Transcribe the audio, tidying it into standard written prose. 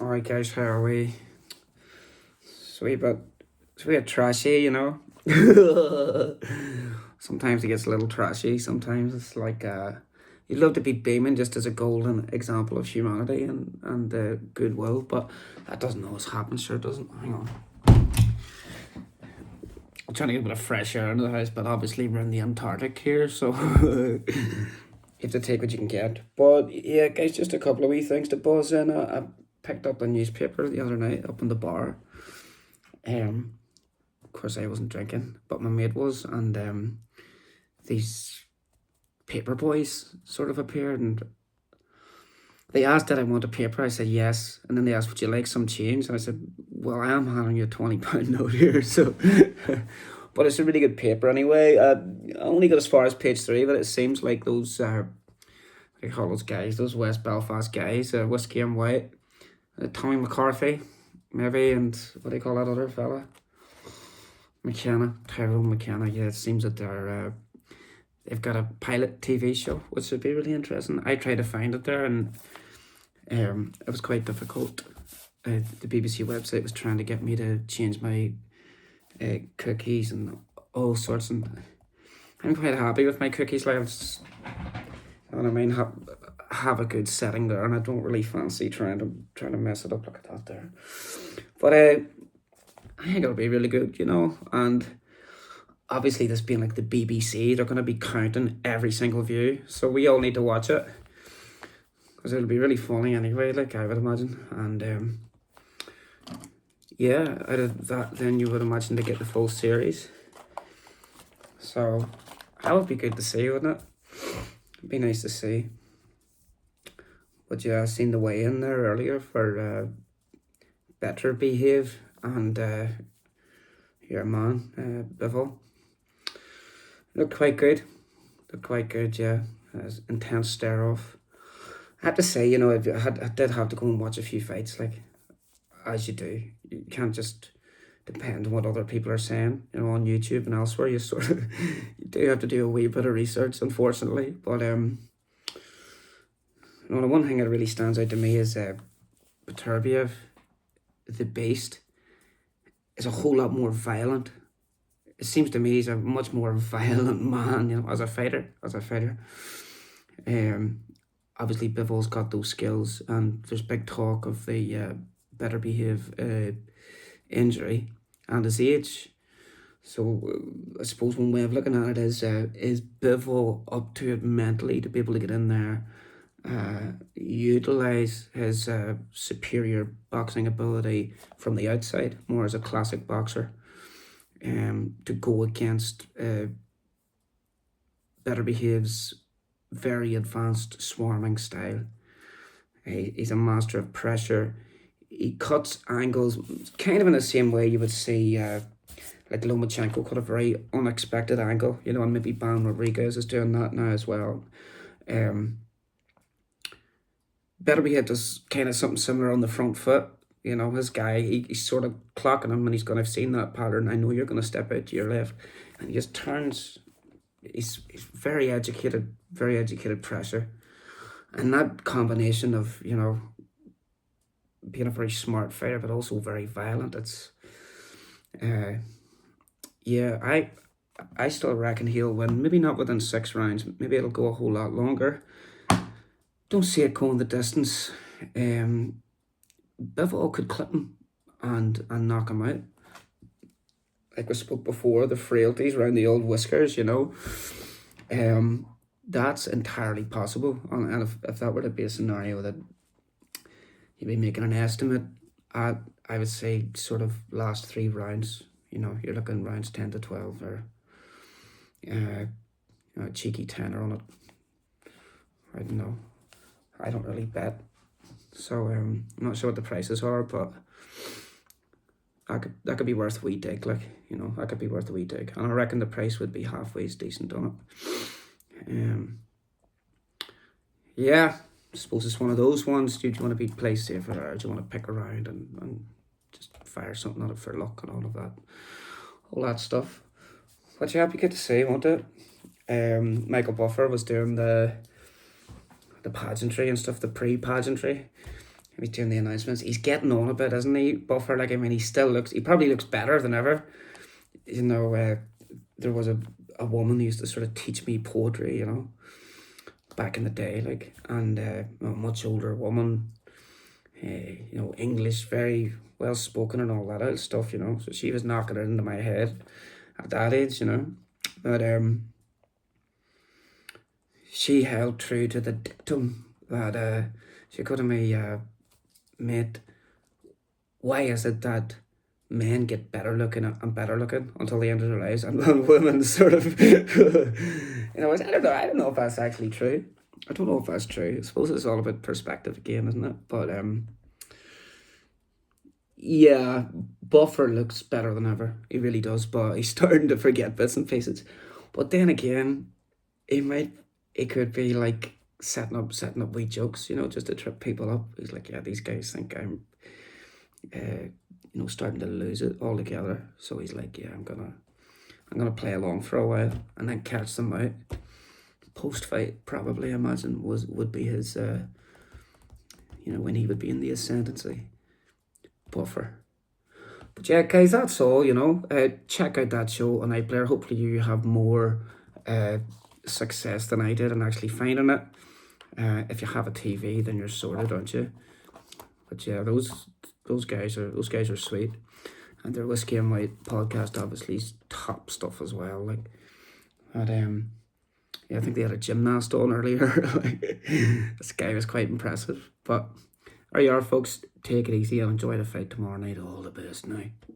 Alright guys, how are we? It's a bit trashy, you know? Sometimes it gets a little trashy, sometimes it's like you'd love to be beaming just as a golden example of humanity and goodwill, but that doesn't always happen, sure it doesn't. Hang on. I'm trying to get a bit of fresh air into the house, but obviously we're in the Antarctic here, so you have to take what you can get. But yeah, guys, just a couple of wee things to buzz in. I picked up the newspaper the other night up in the bar. Of course, I wasn't drinking, but my mate was, and these paper boys sort of appeared, and they asked did I want a paper. I said yes, and then they asked would you like some change, and I said well I am handing you a £20 note here, so. But it's a really good paper anyway. I only got as far as page 3, but it seems like those what do you call those guys? Those West Belfast guys, Whiskey and White, Tommy McCarthy, maybe, and what do you call that other fella? McKenna, Tyrone McKenna. Yeah, it seems that they've got a pilot TV show, which would be really interesting. I tried to find it there, and it was quite difficult. The BBC website was trying to get me to change my cookies and all sorts, and I'm quite happy with my cookies. Like, you know what I mean, have a good setting there, and I don't really fancy trying to mess it up. Look at that there. But I think it'll be really good, you know, and obviously this being like the BBC, they're going to be counting every single view, so we all need to watch it, because it'll be really funny anyway, like I would imagine, and yeah, out of that then you would imagine to get the full series, so that would be good to see, wouldn't it? It'd be nice to see. But yeah, I seen the weigh in there earlier for Better Behave and your man, Bivol. Looked quite good. Yeah. It was intense stare off. I have to say, you know, I did have to go and watch a few fights, like, as you do. You can't just depend on what other people are saying, you know, on YouTube and elsewhere. You sort of, you do have to do a wee bit of research, unfortunately. But, you know, the one thing that really stands out to me is Beterbiev, the Beast, is a whole lot more violent. It seems to me he's a much more violent man, you know, as a fighter. Obviously Bivol's got those skills, and there's big talk of the Better Behave injury and his age. So I suppose one way of looking at it is Bivol up to it mentally to be able to get in there, utilize his superior boxing ability from the outside, more as a classic boxer, to go against Better Behave's very advanced swarming style. He's a master of pressure. He cuts angles kind of in the same way you would see like Lomachenko cut a very unexpected angle, you know, and maybe Ban Rodriguez is doing that now as well. Better Behave does kind of something similar on the front foot. You know, his guy, he's sort of clocking him, and he's going, I've seen that pattern, I know you're going to step out to your left. And he just turns, he's very educated pressure. And that combination of, you know, being a very smart fighter, but also very violent, it's, yeah, I still reckon he'll win. Maybe not within 6 rounds, maybe it'll go a whole lot longer. Don't see it going the distance. Bivol could clip him and knock him out. Like we spoke before, the frailties around the old whiskers, you know. That's entirely possible. And if that were to be a scenario that you'd be making an estimate, I would say sort of last 3 rounds, you know, you're looking rounds 10 to 12, or you know, a cheeky tenner on it. I don't know. I don't really bet. So I'm not sure what the prices are, but that could be worth a wee dig, like, you know, that could be worth a wee dig. And I reckon the price would be halfway decent on it. Yeah, I suppose it's one of those ones. Do you want to be play safer, or do you want to pick around and just fire something at it for luck and all that stuff? But yeah, it'd be good to see, won't it? Michael Buffer was doing the pageantry and stuff, the pre-pageantry. He's doing the announcements. He's getting on a bit, isn't he, Buffer? Like, I mean, he probably looks better than ever. You know, there was a woman who used to sort of teach me poetry, you know, back in the day, like, and a much older woman, you know, English, very well spoken and all that other stuff, you know. So she was knocking it into my head at that age, you know. But she held true to the dictum that she could have me, mate, why is it that men get better looking and better looking until the end of their lives, and women sort of, you know, I don't know if that's actually true. I don't know if that's true. I suppose it's all about perspective again, isn't it? But yeah, Buffer looks better than ever. He really does, but he's starting to forget bits and pieces. But then again, he might, he could be like setting up wee jokes, you know, just to trip people up. He's like, yeah, these guys think I'm, you know, starting to lose it altogether. So he's like, yeah, I'm gonna play along for a while and then catch them out. Post fight, probably, I imagine, would be his, you know, when he would be in the ascendancy. Buffer. But yeah, guys, that's all, you know. Check out that show on iPlayer. Hopefully you have more success than I did in actually finding it. If you have a TV, then you're sorted, aren't you? But yeah, those guys are sweet. And their Whiskey and White podcast obviously is top stuff as well. Like, but yeah, I think they had a gymnast on earlier. This guy was quite impressive. But there you are, folks. Take it easy and enjoy the fight tomorrow night. All the best now.